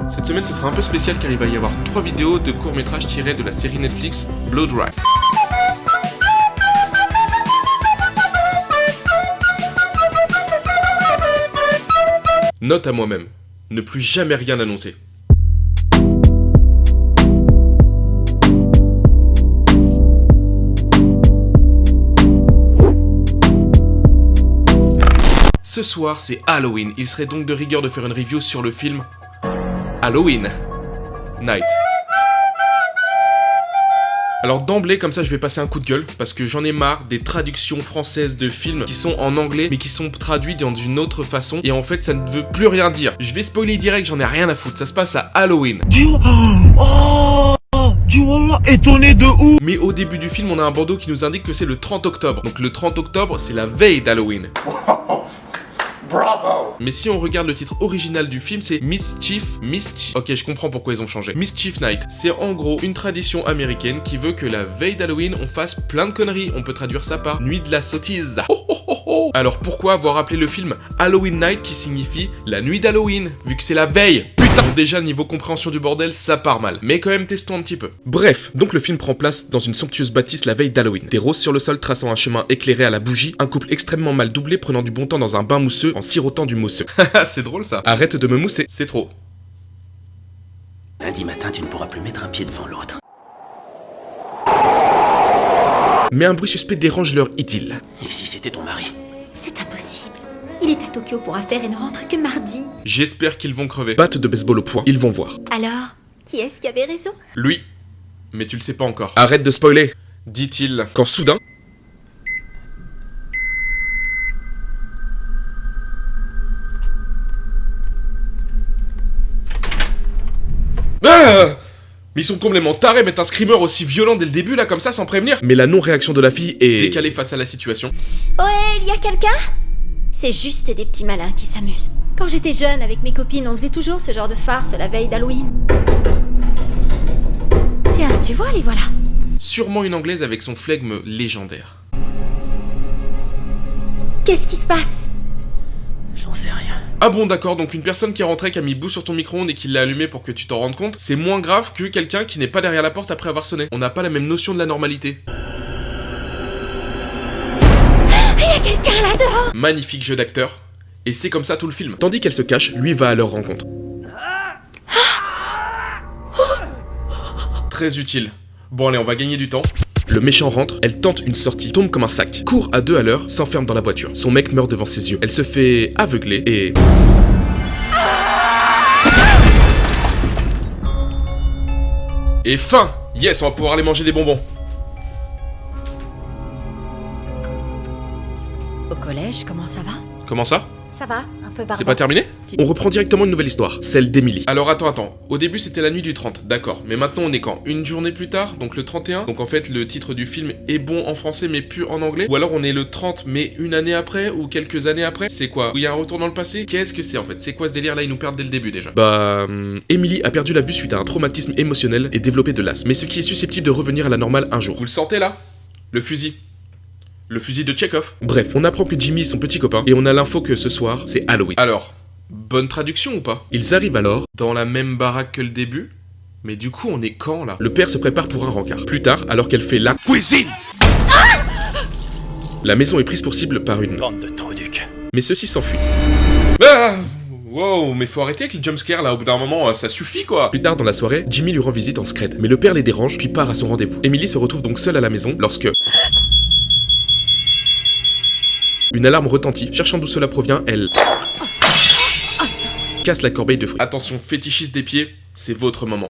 Cette semaine ce sera un peu spécial car il va y avoir 3 vidéos de courts-métrages tirés de la série Netflix Blood Rak. Note à moi-même, ne plus jamais rien annoncer. Ce soir, c'est Halloween. Il serait donc de rigueur de faire une review sur le film Halloween Night. Alors d'emblée, comme ça, je vais passer un coup de gueule, parce que j'en ai marre des traductions françaises de films qui sont en anglais, mais qui sont traduits dans une autre façon, et en fait, ça ne veut plus rien dire. Je vais spoiler direct, j'en ai rien à foutre, ça se passe à Halloween. Étonné de ouf. Mais au début du film, on a un bandeau qui nous indique que c'est le 30 octobre. Donc le 30 octobre, c'est la veille d'Halloween. Bravo. Mais si on regarde le titre original du film, c'est Mischief. Ok, je comprends pourquoi ils ont changé. Mischief Night. C'est en gros une tradition américaine qui veut que la veille d'Halloween, on fasse plein de conneries. On peut traduire ça par nuit de la sottise. Alors pourquoi avoir appelé le film Halloween Night qui signifie la nuit d'Halloween, vu que c'est la veille? Putain, déjà niveau compréhension du bordel, ça part mal. Mais quand même, testons un petit peu. Bref, donc le film prend place dans une somptueuse bâtisse la veille d'Halloween. Des roses sur le sol traçant un chemin éclairé à la bougie, un couple extrêmement mal doublé prenant du bon temps dans un bain mousseux en sirotant du mousseux. Haha, c'est drôle ça. Arrête de me mousser, c'est trop. Lundi matin, tu ne pourras plus mettre un pied devant l'autre. Mais un bruit suspect dérange leur idylle. Et si c'était ton mari? C'est impossible. Il est à Tokyo pour affaires et ne rentre que mardi. J'espère qu'ils vont crever. Batte de baseball au poing, ils vont voir. Alors, qui est-ce qui avait raison? Lui. Mais tu le sais pas encore. Arrête de spoiler, dit-il, quand soudain... Ah! Mais ils sont complètement tarés, mettre un screamer aussi violent dès le début là comme ça sans prévenir. Mais la non-réaction de la fille est décalée face à la situation. Ouais, il y a quelqu'un? C'est juste des petits malins qui s'amusent. Quand j'étais jeune avec mes copines, on faisait toujours ce genre de farce la veille d'Halloween. Tiens, tu vois, les voilà. Sûrement une anglaise avec son flegme légendaire. Qu'est-ce qui se passe? J'en sais rien. Ah bon d'accord, donc une personne qui est rentrée, qui a mis bout sur ton micro-ondes et qui l'a allumé pour que tu t'en rendes compte, c'est moins grave que quelqu'un qui n'est pas derrière la porte après avoir sonné. On n'a pas la même notion de la normalité. Il y a quelqu'un là-dedans! Magnifique jeu d'acteur. Et c'est comme ça tout le film. Tandis qu'elle se cache, lui va à leur rencontre. Très utile. Bon allez, on va gagner du temps. Le méchant rentre, elle tente une sortie, tombe comme un sac, court à 2 à l'heure, s'enferme dans la voiture. Son mec meurt devant ses yeux. Elle se fait aveugler et... Et fin! Yes, on va pouvoir aller manger des bonbons. Au collège, comment ça va? Comment ça? Ça va, un peu barbant. C'est pas terminé? On reprend directement une nouvelle histoire, celle d'Emily. Alors attends. Au début c'était la nuit du 30, d'accord. Mais maintenant on est quand? Une journée plus tard, donc le 31. Donc en fait le titre du film est bon en français mais plus en anglais. Ou alors on est le 30 mais une année après ou quelques années après. C'est quoi? Il y a un retour dans le passé? Qu'est-ce que c'est en fait? C'est quoi ce délire là? Ils nous perdent dès le début déjà. Emily a perdu la vue suite à un traumatisme émotionnel et développé de l'asthme. Mais ce qui est susceptible de revenir à la normale un jour. Vous le sentez là? Le fusil. Le fusil de Tchekhov. Bref, on apprend que Jimmy est son petit copain et on a l'info que ce soir, c'est Halloween. Alors, bonne traduction ou pas? Ils arrivent alors dans la même baraque que le début, mais du coup on est quand là? Le père se prépare pour un rencard. Plus tard, alors qu'elle fait la cuisine, la maison est prise pour cible par une... Bande de truducs. Mais ceux-ci s'enfuient. Ah! Wow, mais faut arrêter avec le jumpscare là, au bout d'un moment, ça suffit quoi. Plus tard dans la soirée, Jimmy lui rend visite en scred, mais le père les dérange, puis part à son rendez-vous. Emily se retrouve donc seule à la maison lorsque... Une alarme retentit, cherchant d'où cela provient, elle... casse la corbeille de fruits. Attention, fétichiste des pieds, c'est votre moment.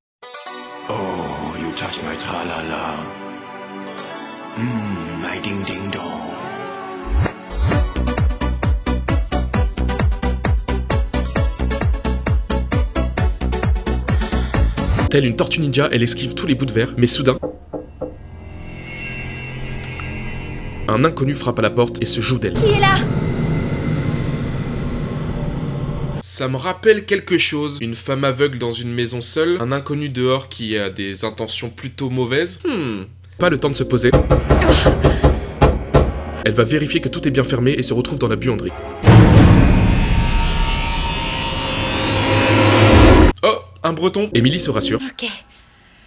Oh, you touch my tra-la-la. My ding-ding-dong. Telle une tortue ninja, elle esquive tous les bouts de verre, mais soudain... Un inconnu frappe à la porte et se joue d'elle. Qui est là? Ça me rappelle quelque chose. Une femme aveugle dans une maison seule, un inconnu dehors qui a des intentions plutôt mauvaises. Pas le temps de se poser. Elle va vérifier que tout est bien fermé et se retrouve dans la buanderie. Oh, un breton. Emily se rassure. Ok,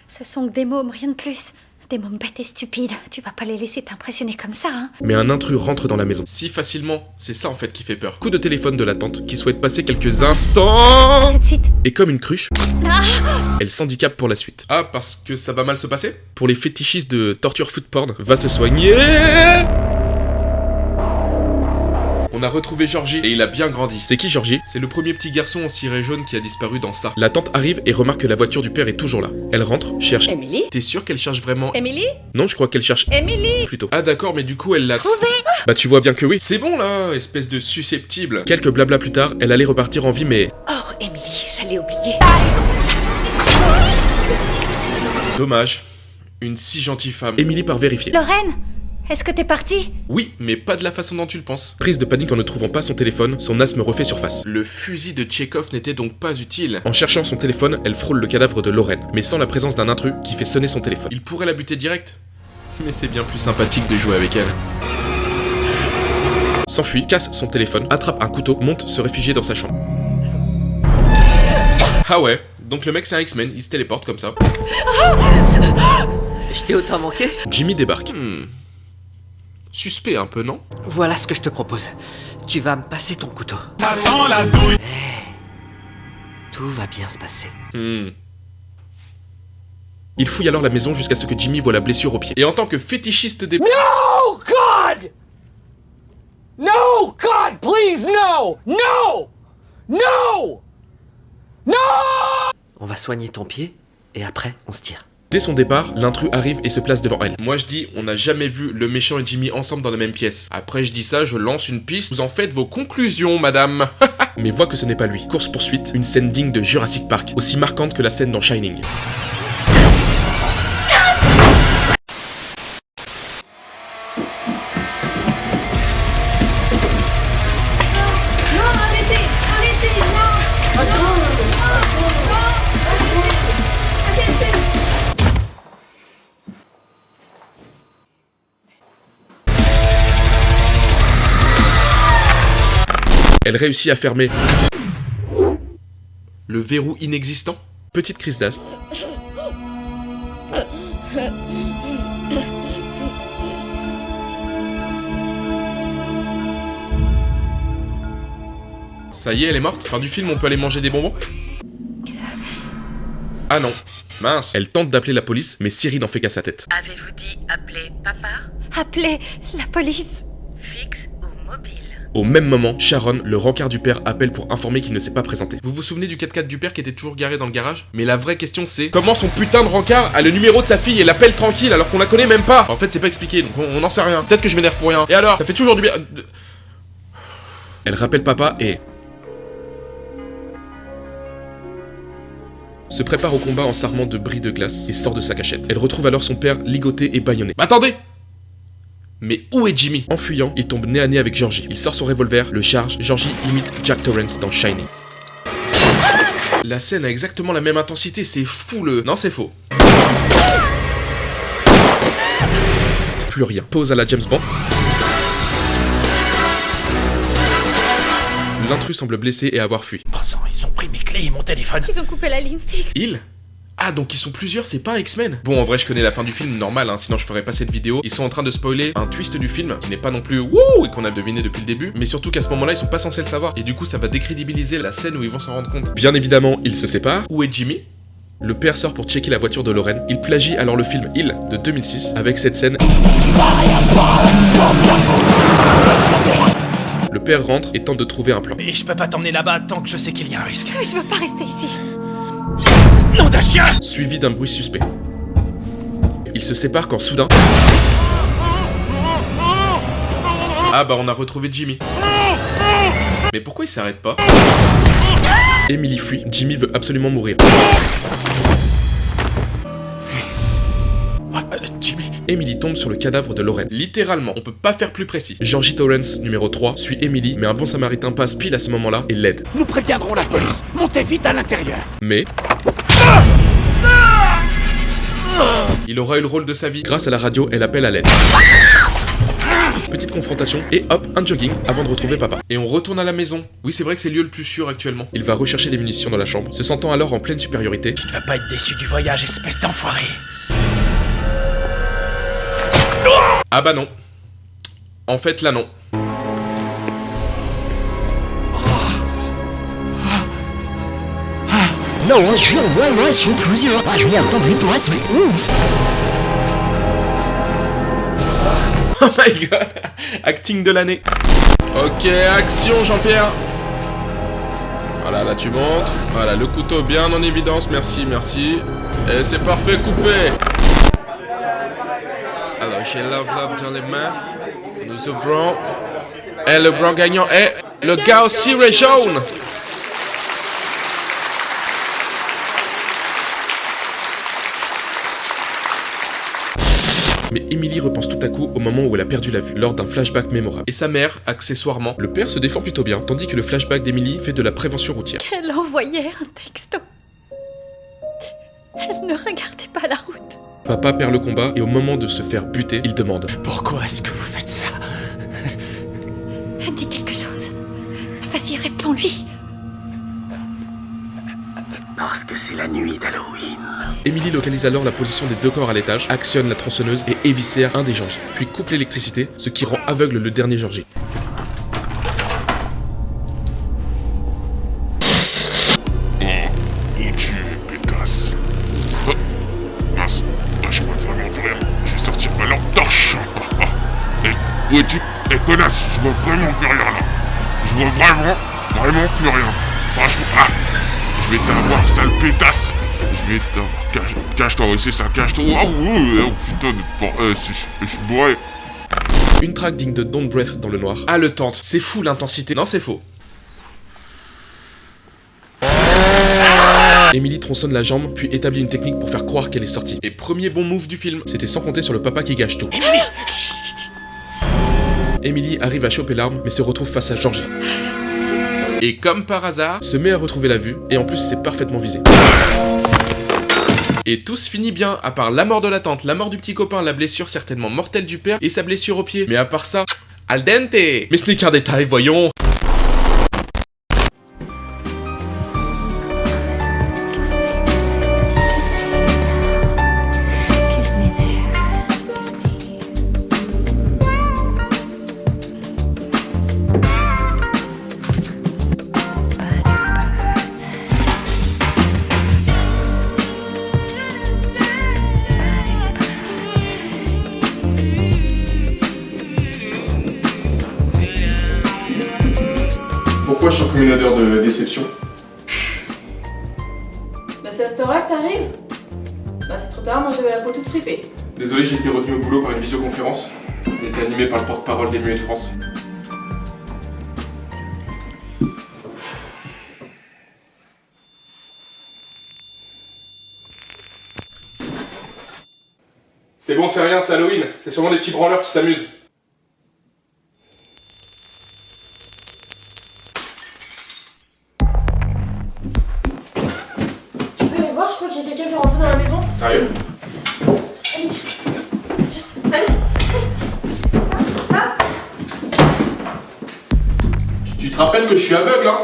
ce sont que des mômes, rien de plus. Des mômes bêtes et stupides. Tu vas pas les laisser t'impressionner comme ça, hein. Mais un intrus rentre dans la maison. Si facilement, c'est ça en fait qui fait peur. Coup de téléphone de la tante qui souhaite passer quelques instants. Tout de suite. Et comme une cruche, Ah, elle s'handicape pour la suite. Ah, parce que ça va mal se passer? Pour les fétichistes de torture foot porn, va se soigner. On a retrouvé Georgie et il a bien grandi. C'est qui Georgie? C'est le premier petit garçon en ciré jaune qui a disparu dans ça. La tante arrive et remarque que la voiture du père est toujours là. Elle rentre, cherche. Emily? T'es sûr qu'elle cherche vraiment? Emily? Non, je crois qu'elle cherche Emily? plutôt. Ah d'accord, mais du coup elle l'a... Trouvé? Bah tu vois bien que oui. C'est bon là, espèce de susceptible. Quelques blabla plus tard, elle allait repartir en vie mais... Oh, Emily, j'allais oublier. Dommage. Une si gentille femme. Emily part vérifier. Lorraine, est-ce que t'es partie? Oui, mais pas de la façon dont tu le penses. Prise de panique en ne trouvant pas son téléphone, son asthme refait surface. Le fusil de Tchekhov n'était donc pas utile. En cherchant son téléphone, elle frôle le cadavre de Lorraine, mais sans la présence d'un intrus qui fait sonner son téléphone. Il pourrait la buter direct, mais c'est bien plus sympathique de jouer avec elle. S'enfuit, casse son téléphone, attrape un couteau, monte se réfugier dans sa chambre. Ah ouais, donc le mec c'est un X-Men, il se téléporte comme ça. Je t'ai autant manqué? Jimmy débarque. Suspect un peu, non? Voilà ce que je te propose. Tu vas me passer ton couteau. Ça sent la douille. Tout va bien se passer. Il fouille alors la maison jusqu'à ce que Jimmy voit la blessure au pied. Et en tant que fétichiste des... Oh God! No, God, please, no! No! No! No! On va soigner ton pied et après on se tire. Dès son départ, l'intrus arrive et se place devant elle. Moi je dis, on n'a jamais vu le méchant et Jimmy ensemble dans la même pièce. Après je dis ça, je lance une piste, vous en faites vos conclusions, madame. Mais voit que ce n'est pas lui. Course-poursuite, une scène digne de Jurassic Park, aussi marquante que la scène dans Shining. Elle réussit à fermer le verrou inexistant. Petite crise d'asthme. Ça y est, elle est morte. Fin du film, on peut aller manger des bonbons? Ah non. Mince. Elle tente d'appeler la police, mais Siri n'en fait qu'à sa tête. Avez-vous dit appeler papa? Appelez la police. Fixe ou mobile? Au même moment, Sharon, le rencard du père, appelle pour informer qu'il ne s'est pas présenté. Vous vous souvenez du 4x4 du père qui était toujours garé dans le garage? Mais la vraie question c'est, comment son putain de rencard a le numéro de sa fille et l'appelle tranquille alors qu'on la connaît même pas? En fait c'est pas expliqué, donc on n'en sait rien. Peut-être que je m'énerve pour rien. Et alors? Ça fait toujours du bien... Elle rappelle papa et... se prépare au combat en s'armant de bris de glace et sort de sa cachette. Elle retrouve alors son père ligoté et bâillonné. Attendez! Mais où est Jimmy? En fuyant, il tombe nez à nez avec Georgie. Il sort son revolver, le charge, Georgie imite Jack Torrance dans Shining. La scène a exactement la même intensité, c'est fou le... Non, c'est faux. Plus rien. Pause à la James Bond. L'intrus semble blessé et avoir fui. Bon sang, ils ont pris mes clés et mon téléphone. Ils ont coupé la ligne fixe. Il? Ah, donc ils sont plusieurs, c'est pas un X-Men. Bon, en vrai, je connais la fin du film, normal, hein, sinon je ferais pas cette vidéo. Ils sont en train de spoiler un twist du film, qui n'est pas non plus wouh et qu'on a deviné depuis le début, mais surtout qu'à ce moment-là, ils sont pas censés le savoir. Et du coup, ça va décrédibiliser la scène où ils vont s'en rendre compte. Bien évidemment, ils se séparent. Où est Jimmy? Le père sort pour checker la voiture de Lorraine. Il plagie alors le film Il de 2006 avec cette scène. Le père rentre et tente de trouver un plan. Mais je peux pas t'emmener là-bas tant que je sais qu'il y a un risque. Mais je peux pas rester ici. Nom d'un chien! Suivi d'un bruit suspect. Ils se séparent quand soudain... Ah bah on a retrouvé Jimmy. Mais pourquoi il s'arrête pas? Emily fuit, Jimmy veut absolument mourir. Jimmy. Emily tombe sur le cadavre de Lorraine. Littéralement, on peut pas faire plus précis. Georgie Torrance, numéro 3, suit Emily, mais un bon samaritain passe pile à ce moment-là et l'aide. Nous préviendrons la police. Montez vite à l'intérieur. Mais... il aura eu le rôle de sa vie. Grâce à la radio, elle appelle à l'aide. Petite confrontation et hop, un jogging avant de retrouver papa. Et on retourne à la maison. Oui, c'est vrai que c'est le lieu le plus sûr actuellement. Il va rechercher des munitions dans la chambre, se sentant alors en pleine supériorité. Tu ne vas pas être déçu du voyage, espèce d'enfoiré. Ah bah non. En fait, là non. Non, je suis plusieurs. Je m'y attendais pas, c'est ouf. Oh my god. Acting de l'année. Ok, action Jean-Pierre. Voilà, là tu montes. Voilà, le couteau bien en évidence. Merci, merci. Et c'est parfait, coupé. Alors, j'ai l'enveloppe dans les mains. Nous ouvrons. Et le grand gagnant est le gars au ciré jaune. Mais Emily repense tout à coup au moment où elle a perdu la vue, lors d'un flashback mémorable. Et sa mère, accessoirement, le père se défend plutôt bien, tandis que le flashback d'Emily fait de la prévention routière. Elle envoyait un texto. Elle ne regardait pas la route. Papa perd le combat et au moment de se faire buter, il demande « Pourquoi est-ce que vous faites ça? Dis quelque chose. Vas-y, réponds-lui. Parce que c'est la nuit d'Halloween. » Emily localise alors la position des deux corps à l'étage, actionne la tronçonneuse et éviscère un des Georgie, puis coupe l'électricité, ce qui rend aveugle le dernier Georgie. Mon Dieu, pétasse. Mince, je vois vraiment plus rien. Je vais sortir ma lampe torche. Où es-tu? Connasse, je vois vraiment plus rien là. Je vois vraiment plus rien. Franchement, je vais t'avoir, sale pétasse. Je vais t'avoir. Cache-toi, c'est ça, cache-toi. Oh putain de. Je suis bourré. Une track digne de Don't Breath dans le noir. Ah, le tente, c'est fou l'intensité. Non, c'est faux. Emily tronçonne la jambe, puis établit une technique pour faire croire qu'elle est sortie. Et premier bon move du film, c'était sans compter sur le papa qui gâche tout. Emily arrive à choper l'arme, mais se retrouve face à Georgie. Et comme par hasard, se met à retrouver la vue, et en plus c'est parfaitement visé. Et tout se finit bien, à part la mort de la tante, la mort du petit copain, la blessure certainement mortelle du père, et sa blessure au pied. Mais à part ça, al dente. Mais ce n'est qu'un détail, voyons. Pourquoi je sens comme une odeur de déception? Bah c'est à cette heure-là que t'arrives? Bah c'est trop tard, moi j'avais la peau toute fripée. Désolé, j'ai été retenu au boulot par une visioconférence. Elle était animée par le porte-parole des Muets de France. C'est bon, c'est rien, c'est Halloween. C'est sûrement des petits branleurs qui s'amusent. Tu peux aller voir, je crois qu'il y a quelqu'un qui est rentré dans la maison. Sérieux? Allez, tiens, allez. Ah. Tu te rappelles que je suis aveugle, hein?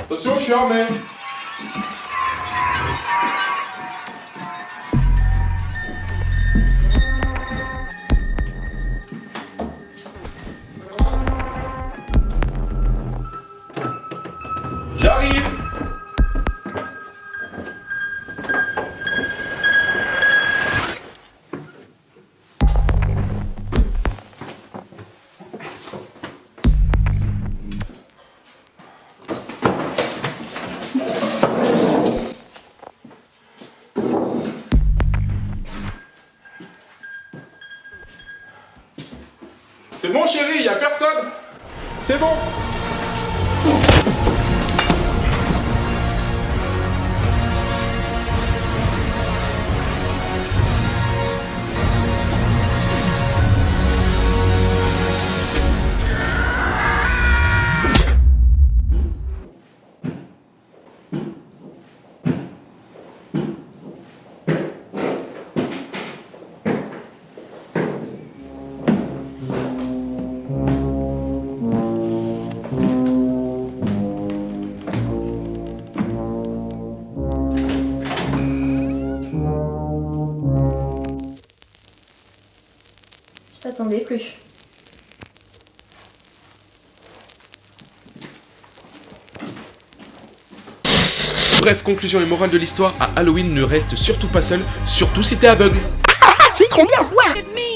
Attention, je suis armé. J'arrive. C'est bon chérie, y a personne. C'est bon. attendais plus. Bref, conclusion et morale de l'histoire, à Halloween ne reste surtout pas seul, surtout si t'es aveugle. C'est trop bien. Ouais.